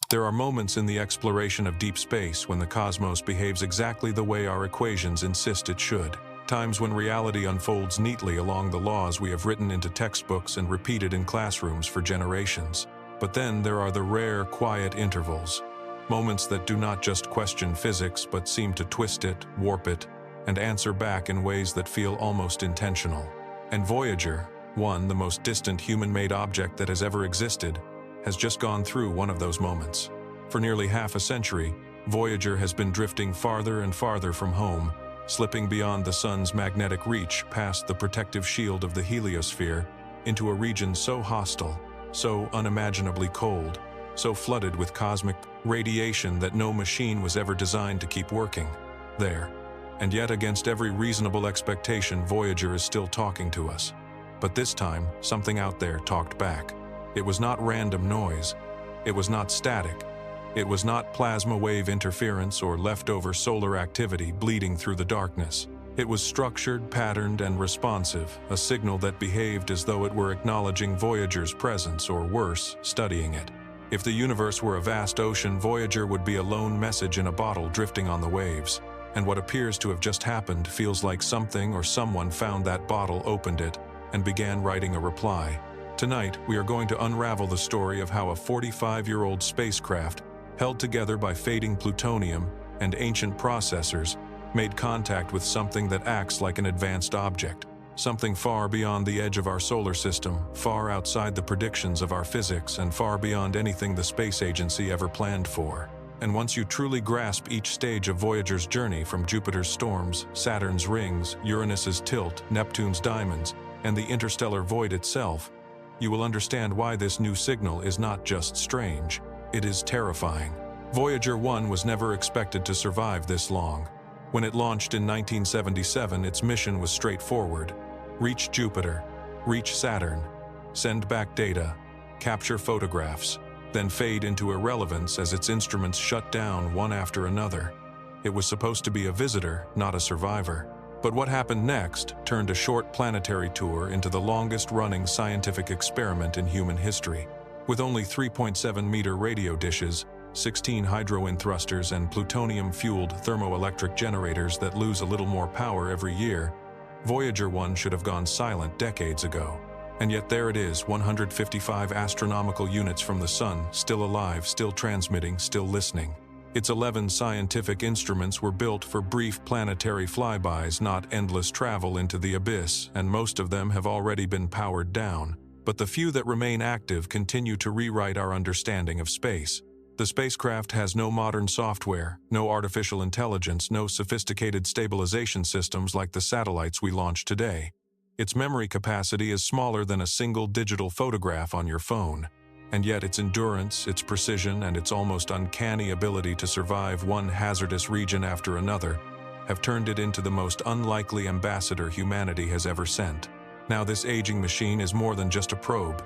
There are moments in the exploration of deep space when the cosmos behaves exactly the way our equations insist it should. Times when reality unfolds neatly along the laws we have written into textbooks and repeated in classrooms for generations. But then there are the rare, quiet intervals. Moments that do not just question physics but seem to twist it, warp it, and answer back in ways that feel almost intentional. And Voyager, 1, the most distant human-made object that has ever existed, has just gone through one of those moments. For nearly half a century, Voyager has been drifting farther and farther from home, slipping beyond the sun's magnetic reach past the protective shield of the heliosphere into a region so hostile, so unimaginably cold, so flooded with cosmic radiation that no machine was ever designed to keep working there. And yet, against every reasonable expectation, Voyager is still talking to us. But this time, something out there talked back. It was not random noise. It was not static. It was not plasma wave interference or leftover solar activity bleeding through the darkness. It was structured, patterned, and responsive, a signal that behaved as though it were acknowledging Voyager's presence, or worse, studying it. If the universe were a vast ocean, Voyager would be a lone message in a bottle drifting on the waves. And what appears to have just happened feels like something or someone found that bottle, opened it, and began writing a reply. Tonight, we are going to unravel the story of how a 45-year-old spacecraft, held together by fading plutonium and ancient processors, made contact with something that acts like an advanced object, something far beyond the edge of our solar system, far outside the predictions of our physics, and far beyond anything the space agency ever planned for. And once you truly grasp each stage of Voyager's journey, from Jupiter's storms, Saturn's rings, Uranus's tilt, Neptune's diamonds, and the interstellar void itself, you will understand why this new signal is not just strange, it is terrifying. Voyager 1 was never expected to survive this long. When it launched in 1977, its mission was straightforward: reach Jupiter, reach Saturn, send back data, capture photographs, then fade into irrelevance as its instruments shut down one after another. It was supposed to be a visitor, not a survivor. But what happened next turned a short planetary tour into the longest-running scientific experiment in human history. With only 3.7-meter radio dishes, 16 hydrogen thrusters, and plutonium-fueled thermoelectric generators that lose a little more power every year, Voyager 1 should have gone silent decades ago. And yet there it is, 155 astronomical units from the sun, still alive, still transmitting, still listening. Its 11 scientific instruments were built for brief planetary flybys, not endless travel into the abyss, and most of them have already been powered down. But the few that remain active continue to rewrite our understanding of space. The spacecraft has no modern software, no artificial intelligence, no sophisticated stabilization systems like the satellites we launch today. Its memory capacity is smaller than a single digital photograph on your phone. And yet its endurance, its precision, and its almost uncanny ability to survive one hazardous region after another have turned it into the most unlikely ambassador humanity has ever sent. Now this aging machine is more than just a probe.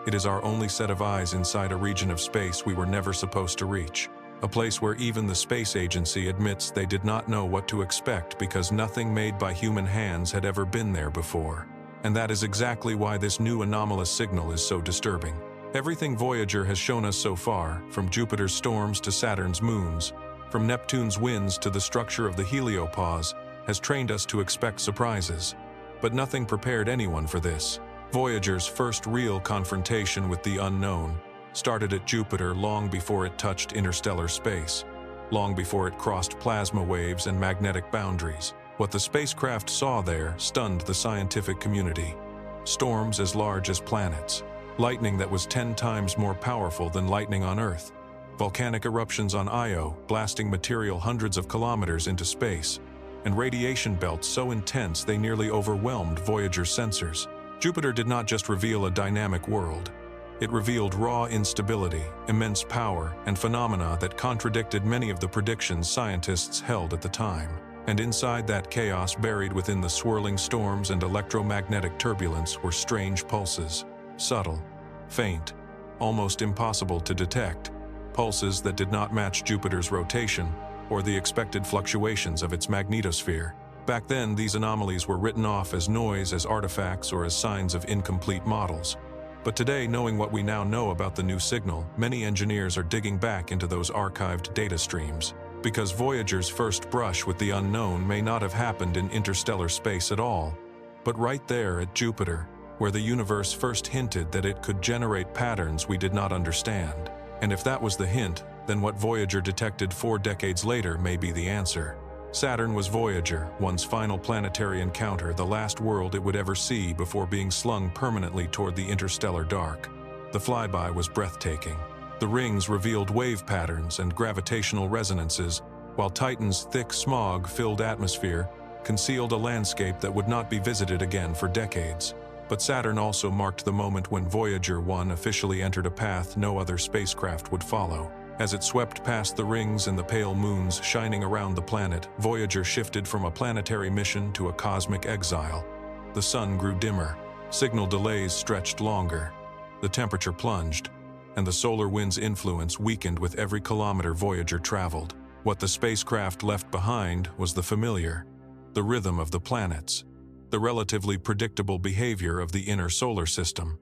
It is our only set of eyes inside a region of space we were never supposed to reach. A place where even the space agency admits they did not know what to expect because nothing made by human hands had ever been there before. And that is exactly why this new anomalous signal is so disturbing. Everything Voyager has shown us so far, from Jupiter's storms to Saturn's moons, from Neptune's winds to the structure of the heliopause, has trained us to expect surprises. But nothing prepared anyone for this. Voyager's first real confrontation with the unknown started at Jupiter long before it touched interstellar space, long before it crossed plasma waves and magnetic boundaries. What the spacecraft saw there stunned the scientific community. Storms as large as planets, lightning that was 10 times more powerful than lightning on Earth, volcanic eruptions on Io blasting material hundreds of kilometers into space, and radiation belts so intense they nearly overwhelmed Voyager's sensors. Jupiter did not just reveal a dynamic world. It revealed raw instability, immense power, and phenomena that contradicted many of the predictions scientists held at the time. And inside that chaos, buried within the swirling storms and electromagnetic turbulence, were strange pulses. Subtle, faint, almost impossible to detect. Pulses that did not match Jupiter's rotation or the expected fluctuations of its magnetosphere. Back then, these anomalies were written off as noise, as artifacts, or as signs of incomplete models. But today, knowing what we now know about the new signal, many engineers are digging back into those archived data streams. Because Voyager's first brush with the unknown may not have happened in interstellar space at all, but right there at Jupiter, where the universe first hinted that it could generate patterns we did not understand. And if that was the hint, then what Voyager detected 4 decades later may be the answer. Saturn was Voyager, one's final planetary encounter, the last world it would ever see before being slung permanently toward the interstellar dark. The flyby was breathtaking. The rings revealed wave patterns and gravitational resonances, while Titan's thick smog-filled atmosphere concealed a landscape that would not be visited again for decades. But Saturn also marked the moment when Voyager 1 officially entered a path no other spacecraft would follow. As it swept past the rings and the pale moons shining around the planet, Voyager shifted from a planetary mission to a cosmic exile. The sun grew dimmer, signal delays stretched longer, the temperature plunged, and the solar wind's influence weakened with every kilometer Voyager traveled. What the spacecraft left behind was the familiar, the rhythm of the planets, the relatively predictable behavior of the inner solar system.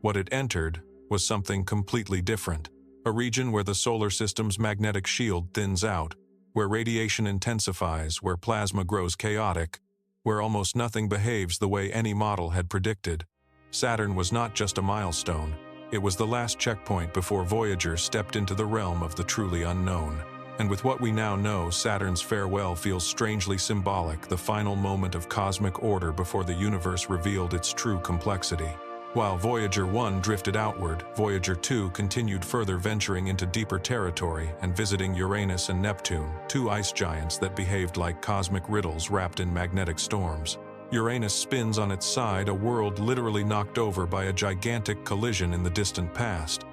What it entered was something completely different. A region where the solar system's magnetic shield thins out, where radiation intensifies, where plasma grows chaotic, where almost nothing behaves the way any model had predicted. Saturn was not just a milestone, it was the last checkpoint before Voyager stepped into the realm of the truly unknown. And with what we now know, Saturn's farewell feels strangely symbolic, the final moment of cosmic order before the universe revealed its true complexity. While Voyager 1 drifted outward, Voyager 2 continued further, venturing into deeper territory and visiting Uranus and Neptune, 2 ice giants that behaved like cosmic riddles wrapped in magnetic storms. Uranus spins on its side, a world literally knocked over by a gigantic collision in the distant past.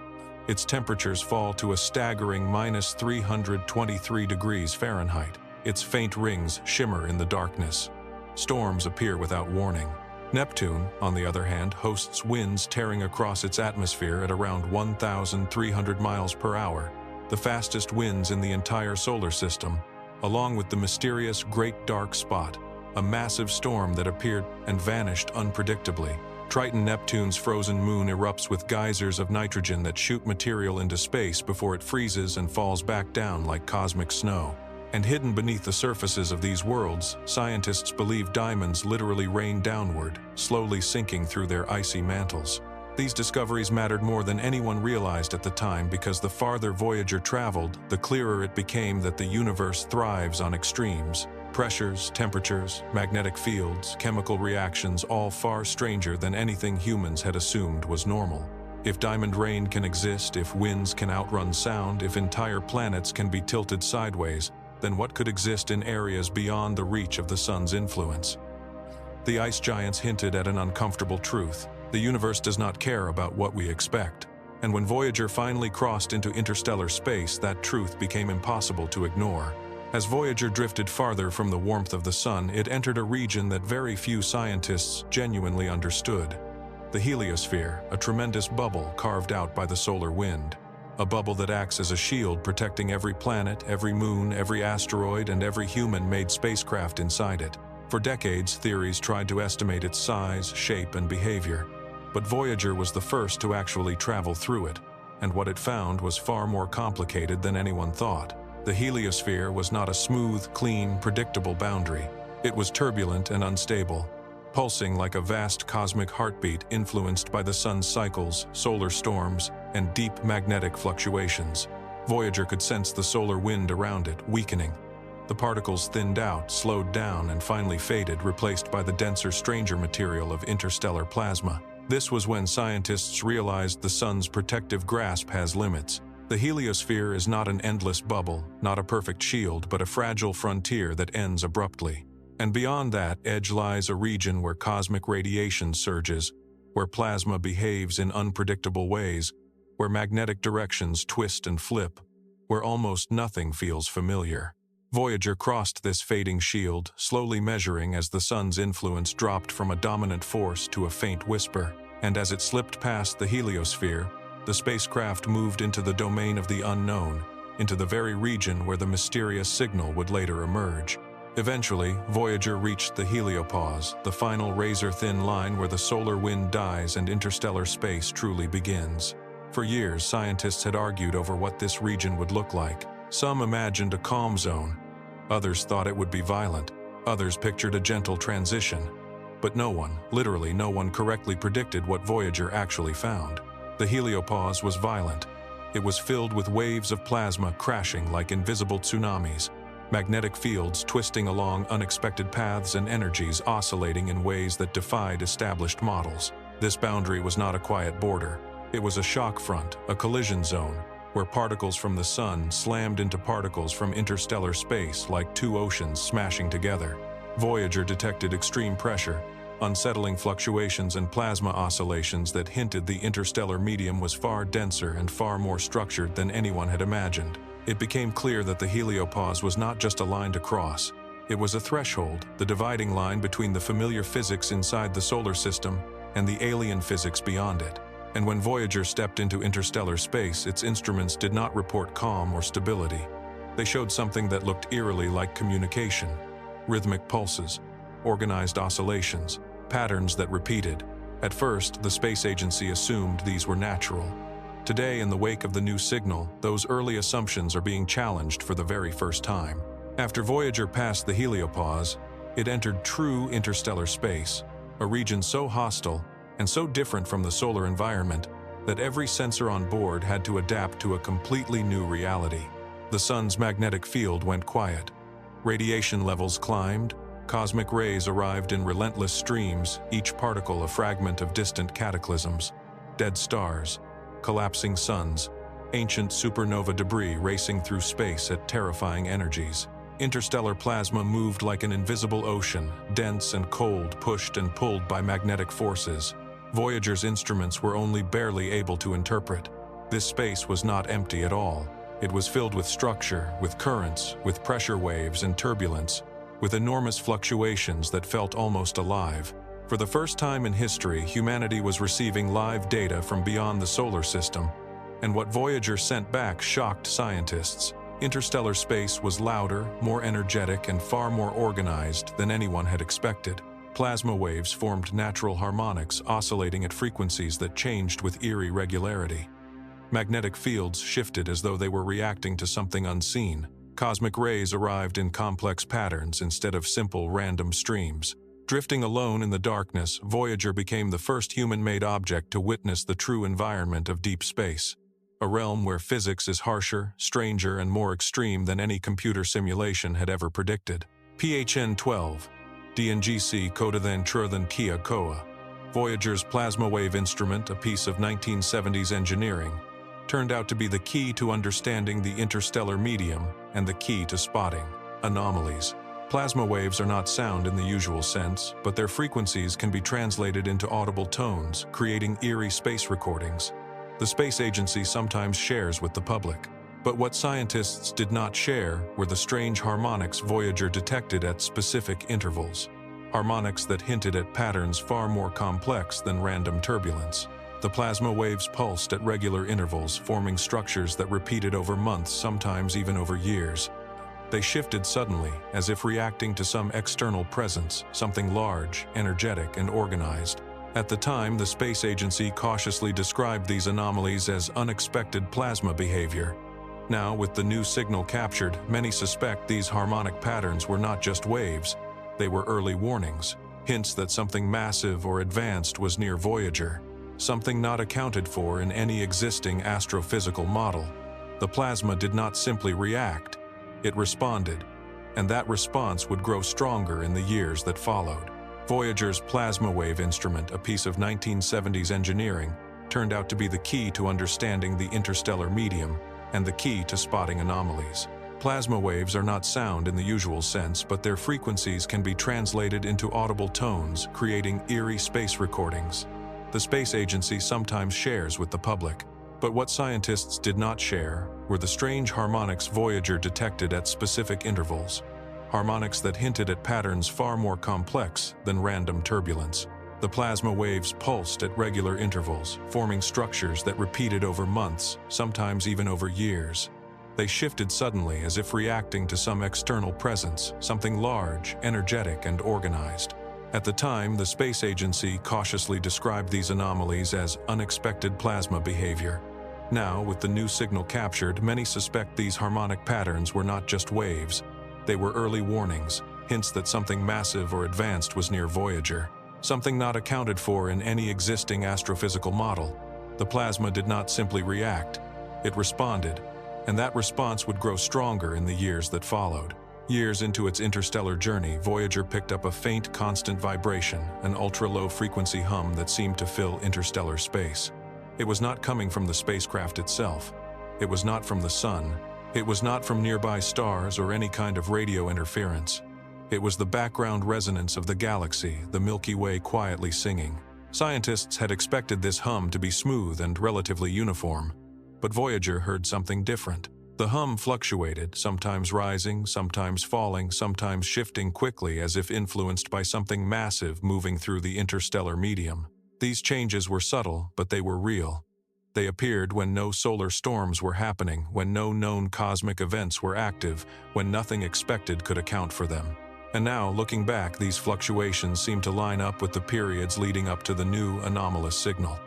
Its temperatures fall to a staggering -323 degrees Fahrenheit. Its faint rings shimmer in the darkness. Storms appear without warning. Neptune, on the other hand, hosts winds tearing across its atmosphere at around 1,300 miles per hour, the fastest winds in the entire solar system, along with the mysterious Great Dark Spot, a massive storm that appeared and vanished unpredictably. Triton, Neptune's frozen moon, erupts with geysers of nitrogen that shoot material into space before it freezes and falls back down like cosmic snow. And hidden beneath the surfaces of these worlds, scientists believe diamonds literally rain downward, slowly sinking through their icy mantles. These discoveries mattered more than anyone realized at the time, because the farther Voyager traveled, the clearer it became that the universe thrives on extremes. Pressures, temperatures, magnetic fields, chemical reactions, all far stranger than anything humans had assumed was normal. If diamond rain can exist, if winds can outrun sound, if entire planets can be tilted sideways, then what could exist in areas beyond the reach of the sun's influence? The ice giants hinted at an uncomfortable truth. The universe does not care about what we expect. And when Voyager finally crossed into interstellar space, that truth became impossible to ignore. As Voyager drifted farther from the warmth of the sun, it entered a region that very few scientists genuinely understood. The heliosphere, a tremendous bubble carved out by the solar wind. A bubble that acts as a shield protecting every planet, every moon, every asteroid, and every human-made spacecraft inside it. For decades, theories tried to estimate its size, shape, and behavior. But Voyager was the first to actually travel through it, and what it found was far more complicated than anyone thought. The heliosphere was not a smooth, clean, predictable boundary. It was turbulent and unstable, pulsing like a vast cosmic heartbeat influenced by the sun's cycles, solar storms, and deep magnetic fluctuations. Voyager could sense the solar wind around it, weakening. The particles thinned out, slowed down, and finally faded, replaced by the denser, stranger material of interstellar plasma. This was when scientists realized the sun's protective grasp has limits. The heliosphere is not an endless bubble, not a perfect shield, but a fragile frontier that ends abruptly. And beyond that edge lies a region where cosmic radiation surges, where plasma behaves in unpredictable ways, where magnetic directions twist and flip, where almost nothing feels familiar. Voyager crossed this fading shield, slowly measuring as the sun's influence dropped from a dominant force to a faint whisper. And as it slipped past the heliosphere, the spacecraft moved into the domain of the unknown, into the very region where the mysterious signal would later emerge. Eventually, Voyager reached the heliopause, the final razor-thin line where the solar wind dies and interstellar space truly begins. For years, scientists had argued over what this region would look like. Some imagined a calm zone. Others thought it would be violent. Others pictured a gentle transition. But no one, literally no one, correctly predicted what Voyager actually found. The heliopause was violent. It was filled with waves of plasma crashing like invisible tsunamis, magnetic fields twisting along unexpected paths and energies oscillating in ways that defied established models. This boundary was not a quiet border. It was a shock front, a collision zone, where particles from the sun slammed into particles from interstellar space like two oceans smashing together. Voyager detected extreme pressure, unsettling fluctuations and plasma oscillations that hinted the interstellar medium was far denser and far more structured than anyone had imagined. It became clear that the heliopause was not just a line to cross. It was a threshold, the dividing line between the familiar physics inside the solar system and the alien physics beyond it. And when Voyager stepped into interstellar space, its instruments did not report calm or stability. They showed something that looked eerily like communication: rhythmic pulses, organized oscillations, patterns that repeated. At first, the space agency assumed these were natural. Today, in the wake of the new signal, those early assumptions are being challenged for the very first time. After Voyager passed the heliopause, it entered true interstellar space, a region so hostile and so different from the solar environment that every sensor on board had to adapt to a completely new reality. The sun's magnetic field went quiet. Radiation levels climbed. Cosmic rays arrived in relentless streams, each particle a fragment of distant cataclysms. Dead stars, collapsing suns, ancient supernova debris racing through space at terrifying energies. Interstellar plasma moved like an invisible ocean, dense and cold, pushed and pulled by magnetic forces. Voyager's instruments were only barely able to interpret. This space was not empty at all. It was filled with structure, with currents, with pressure waves and turbulence, with enormous fluctuations that felt almost alive. For the first time in history, humanity was receiving live data from beyond the solar system, and what Voyager sent back shocked scientists. Interstellar space was louder, more energetic, and far more organized than anyone had expected. Plasma waves formed natural harmonics oscillating at frequencies that changed with eerie regularity. Magnetic fields shifted as though they were reacting to something unseen. Cosmic rays arrived in complex patterns instead of simple random streams. Drifting alone in the darkness, Voyager became the first human-made object to witness the true environment of deep space, a realm where physics is harsher, stranger, and more extreme than any computer simulation had ever predicted. PHN 12. DNGC Kodathan Truthan Kia Koa. Voyager's plasma wave instrument, a piece of 1970s engineering, turned out to be the key to understanding the interstellar medium and the key to spotting anomalies. Plasma waves are not sound in the usual sense, but their frequencies can be translated into audible tones, creating eerie space recordings. The space agency sometimes shares with the public. But what scientists did not share were the strange harmonics Voyager detected at specific intervals. Harmonics that hinted at patterns far more complex than random turbulence. The plasma waves pulsed at regular intervals, forming structures that repeated over months, sometimes even over years. They shifted suddenly, as if reacting to some external presence, something large, energetic, and organized. At the time, the space agency cautiously described these anomalies as unexpected plasma behavior. Now, with the new signal captured, many suspect these harmonic patterns were not just waves. They were early warnings, hints that something massive or advanced was near Voyager, something not accounted for in any existing astrophysical model. The plasma did not simply react, it responded, and that response would grow stronger in the years that followed. Voyager's plasma wave instrument, a piece of 1970s engineering, turned out to be the key to understanding the interstellar medium and the key to spotting anomalies. Plasma waves are not sound in the usual sense, but their frequencies can be translated into audible tones, creating eerie space recordings. The space agency sometimes shares with the public. But what scientists did not share were the strange harmonics Voyager detected at specific intervals. Harmonics that hinted at patterns far more complex than random turbulence. The plasma waves pulsed at regular intervals, forming structures that repeated over months, sometimes even over years. They shifted suddenly as if reacting to some external presence, something large, energetic, and organized. At the time, the space agency cautiously described these anomalies as unexpected plasma behavior. Now, with the new signal captured, many suspect these harmonic patterns were not just waves. They were early warnings, hints that something massive or advanced was near Voyager, something not accounted for in any existing astrophysical model. The plasma did not simply react, it responded, and that response would grow stronger in the years that followed. Years into its interstellar journey, Voyager picked up a faint, constant vibration, an ultra-low frequency hum that seemed to fill interstellar space. It was not coming from the spacecraft itself. It was not from the sun. It was not from nearby stars or any kind of radio interference. It was the background resonance of the galaxy, the Milky Way quietly singing. Scientists had expected this hum to be smooth and relatively uniform, but Voyager heard something different. The hum fluctuated, sometimes rising, sometimes falling, sometimes shifting quickly as if influenced by something massive moving through the interstellar medium. These changes were subtle, but they were real. They appeared when no solar storms were happening, when no known cosmic events were active, when nothing expected could account for them. And now, looking back, these fluctuations seem to line up with the periods leading up to the new anomalous signal.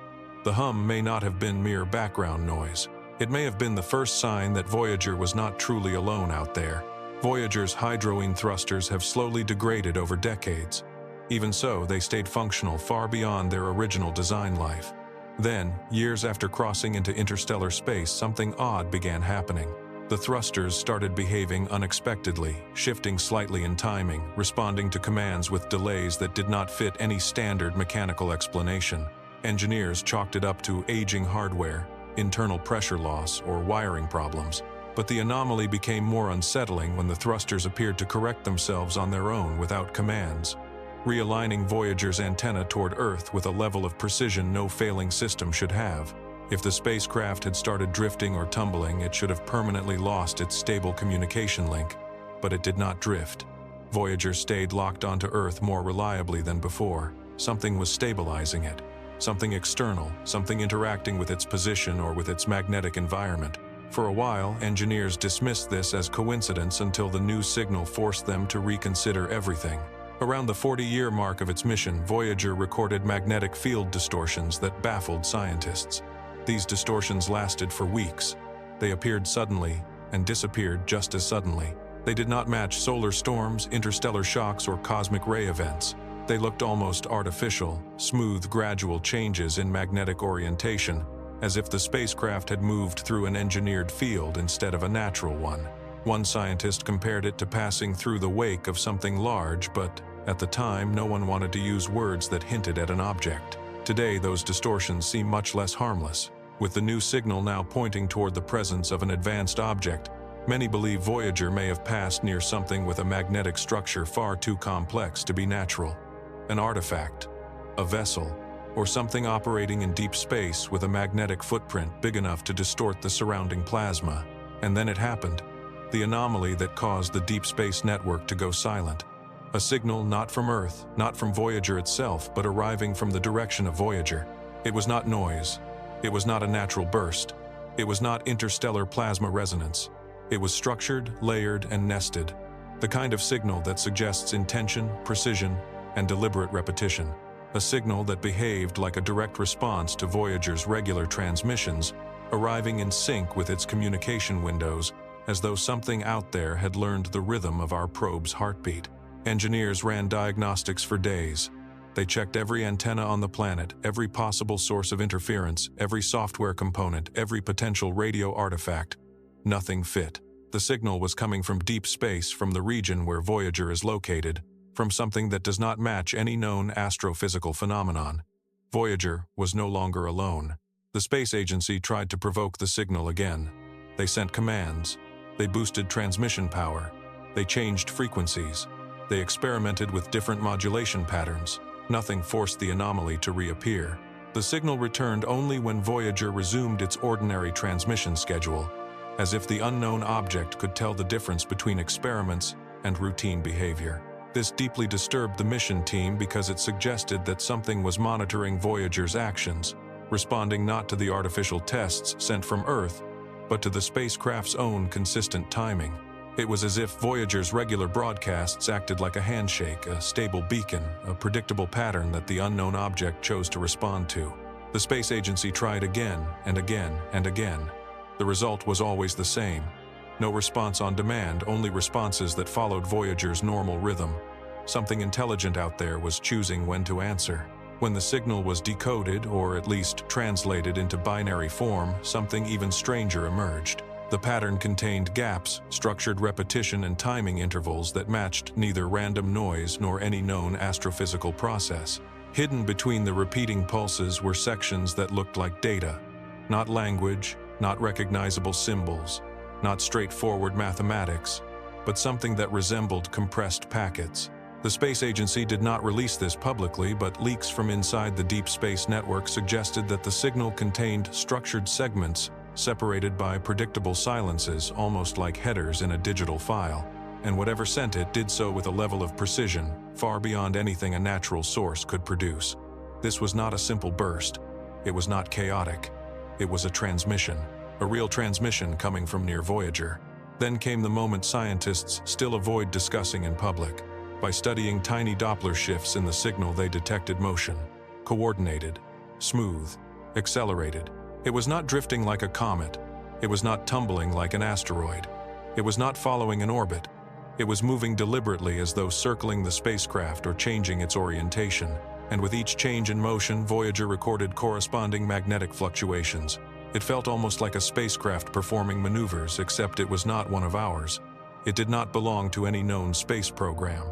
The hum may not have been mere background noise. It may have been the first sign that Voyager was not truly alone out there. Voyager's hydrogen thrusters have slowly degraded over decades. Even so, they stayed functional far beyond their original design life. Then, years after crossing into interstellar space, something odd began happening. The thrusters started behaving unexpectedly, shifting slightly in timing, responding to commands with delays that did not fit any standard mechanical explanation. Engineers chalked it up to aging hardware, internal pressure loss, or wiring problems. But the anomaly became more unsettling when the thrusters appeared to correct themselves on their own without commands, realigning Voyager's antenna toward Earth with a level of precision no failing system should have. If the spacecraft had started drifting or tumbling, it should have permanently lost its stable communication link. But it did not drift. Voyager stayed locked onto Earth more reliably than before. Something was stabilizing it. Something external, something interacting with its position or with its magnetic environment. For a while, engineers dismissed this as coincidence until the new signal forced them to reconsider everything. Around the 40-year mark of its mission, Voyager recorded magnetic field distortions that baffled scientists. These distortions lasted for weeks. They appeared suddenly and disappeared just as suddenly. They did not match solar storms, interstellar shocks, or cosmic ray events. They looked almost artificial, smooth, gradual changes in magnetic orientation, as if the spacecraft had moved through an engineered field instead of a natural one. One scientist compared it to passing through the wake of something large, but at the time, no one wanted to use words that hinted at an object. Today, those distortions seem much less harmless. With the new signal now pointing toward the presence of an advanced object, many believe Voyager may have passed near something with a magnetic structure far too complex to be natural. An artifact, a vessel, or something operating in deep space with a magnetic footprint big enough to distort the surrounding plasma. And then it happened. The anomaly that caused the deep space network to go silent. A signal not from Earth, not from Voyager itself, but arriving from the direction of Voyager. It was not noise. It was not a natural burst. It was not interstellar plasma resonance. It was structured, layered, and nested. The kind of signal that suggests intention, precision, and deliberate repetition. A signal that behaved like a direct response to Voyager's regular transmissions, arriving in sync with its communication windows, as though something out there had learned the rhythm of our probe's heartbeat. Engineers ran diagnostics for days. They checked every antenna on the planet, every possible source of interference, every software component, every potential radio artifact. Nothing fit. The signal was coming from deep space, from the region where Voyager is located, from something that does not match any known astrophysical phenomenon. Voyager was no longer alone. The space agency tried to provoke the signal again. They sent commands. They boosted transmission power. They changed frequencies. They experimented with different modulation patterns. Nothing forced the anomaly to reappear. The signal returned only when Voyager resumed its ordinary transmission schedule, as if the unknown object could tell the difference between experiments and routine behavior. This deeply disturbed the mission team because it suggested that something was monitoring Voyager's actions, responding not to the artificial tests sent from Earth, but to the spacecraft's own consistent timing. It was as if Voyager's regular broadcasts acted like a handshake, a stable beacon, a predictable pattern that the unknown object chose to respond to. The space agency tried again and again and again. The result was always the same. No response on demand, only responses that followed Voyager's normal rhythm. Something intelligent out there was choosing when to answer. When the signal was decoded, or at least translated into binary form, something even stranger emerged. The pattern contained gaps, structured repetition, and timing intervals that matched neither random noise nor any known astrophysical process. Hidden between the repeating pulses were sections that looked like data. Not language, not recognizable symbols, not straightforward mathematics, but something that resembled compressed packets. The space agency did not release this publicly, but leaks from inside the Deep Space Network suggested that the signal contained structured segments separated by predictable silences, almost like headers in a digital file. And whatever sent it did so with a level of precision far beyond anything a natural source could produce. This was not a simple burst. It was not chaotic. It was a transmission, a real transmission coming from near Voyager. Then came the moment scientists still avoid discussing in public. By studying tiny Doppler shifts in the signal, they detected motion. Coordinated, smooth, accelerated. It was not drifting like a comet. It was not tumbling like an asteroid. It was not following an orbit. It was moving deliberately, as though circling the spacecraft or changing its orientation. And with each change in motion, Voyager recorded corresponding magnetic fluctuations. It felt almost like a spacecraft performing maneuvers, except it was not one of ours. It did not belong to any known space program.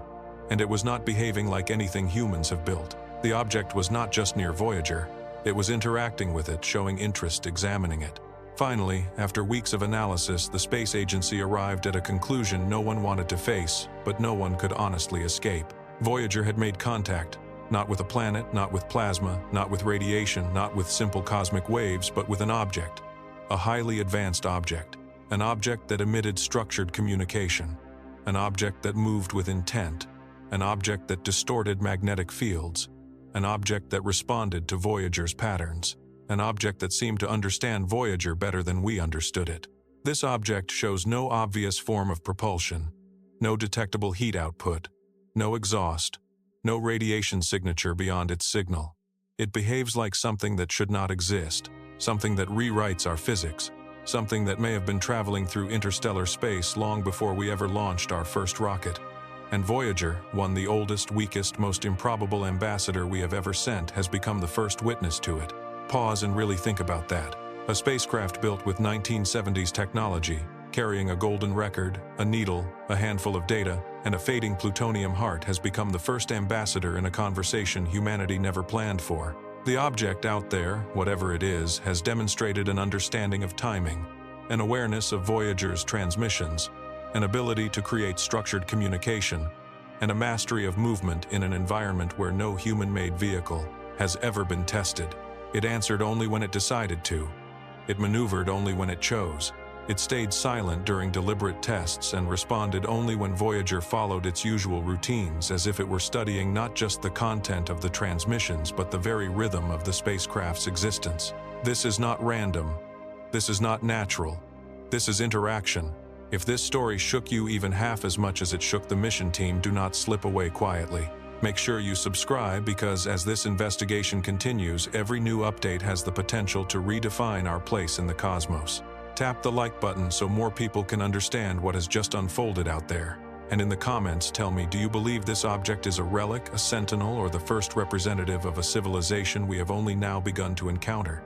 And it was not behaving like anything humans have built. The object was not just near Voyager. It was interacting with it, showing interest, examining it. Finally, after weeks of analysis, the space agency arrived at a conclusion no one wanted to face, but no one could honestly escape. Voyager had made contact, not with a planet, not with plasma, not with radiation, not with simple cosmic waves, but with an object. A highly advanced object. An object that emitted structured communication. An object that moved with intent. An object that distorted magnetic fields. An object that responded to Voyager's patterns. An object that seemed to understand Voyager better than we understood it. This object shows no obvious form of propulsion, no detectable heat output, no exhaust, no radiation signature beyond its signal. It behaves like something that should not exist, something that rewrites our physics, something that may have been traveling through interstellar space long before we ever launched our first rocket. And Voyager, one the oldest, weakest, most improbable ambassador we have ever sent, has become the first witness to it. Pause and really think about that. A spacecraft built with 1970s technology, carrying a golden record, a needle, a handful of data, and a fading plutonium heart, has become the first ambassador in a conversation humanity never planned for. The object out there, whatever it is, has demonstrated an understanding of timing, an awareness of Voyager's transmissions, an ability to create structured communication, and a mastery of movement in an environment where no human-made vehicle has ever been tested. It answered only when it decided to. It maneuvered only when it chose. It stayed silent during deliberate tests and responded only when Voyager followed its usual routines, as if it were studying not just the content of the transmissions but the very rhythm of the spacecraft's existence. This is not random. This is not natural. This is interaction. If this story shook you even half as much as it shook the mission team, do not slip away quietly. Make sure you subscribe, because as this investigation continues, every new update has the potential to redefine our place in the cosmos. Tap the like button so more people can understand what has just unfolded out there. And in the comments, tell me, do you believe this object is a relic, a sentinel, or the first representative of a civilization we have only now begun to encounter?